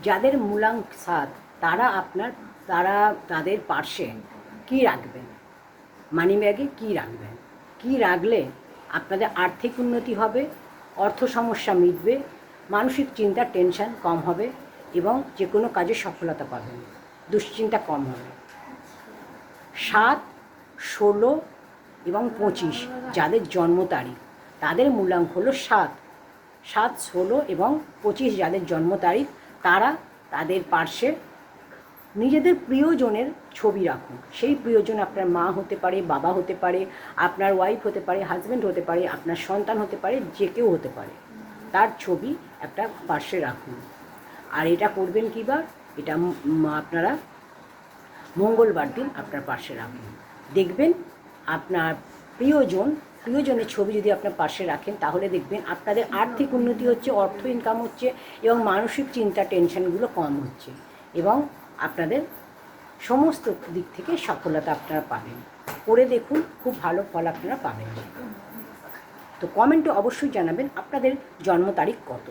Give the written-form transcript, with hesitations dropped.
যাদের মূলাঙ্ক 7 তারা তাদের পার্শ্বে কী রাখবেন, মানি ব্যাগে কী রাখবেন, কী রাখলে আপনাদের আর্থিক উন্নতি হবে, অর্থ সমস্যা মিটবে, মানসিক চিন্তা টেনশন কম হবে এবং যে কোনো কাজে সফলতা পাবেন, দুশ্চিন্তা কম হবে। 7, 16 এবং 25 যাদের জন্ম তারিখ তাদের মূলাঙ্ক হলো 7, 16 এবং 25 যাদের জন্ম তারিখ তারা তাদের পার্শ্বে নিজেদের প্রিয়জনের ছবি রাখুন। সেই প্রিয়জন আপনার মা হতে পারে, বাবা হতে পারে, আপনার ওয়াইফ হতে পারে, হাজব্যান্ড হতে পারে, আপনার সন্তান হতে পারে, যে কেউ হতে পারে, তার ছবি একটা পার্শ্বে রাখুন। আর এটা করবেন কিবার, এটা আপনারা মঙ্গলবার দিন আপনার পাশে রাখুন। দেখবেন আপনার প্রিয়জনের ছবি যদি আপনার পাশে রাখেন তাহলে দেখবেন আপনাদের আর্থিক উন্নতি হচ্ছে, অর্থ ইনকাম হচ্ছে এবং মানসিক চিন্তা টেনশনগুলো কম হচ্ছে এবং আপনাদের সমস্ত দিক থেকে সফলতা আপনারা পাবেন। করে দেখুন, খুব ভালো ফল আপনারা পাবেন। তো কমেন্টে অবশ্যই জানাবেন আপনাদের জন্ম তারিখ কত।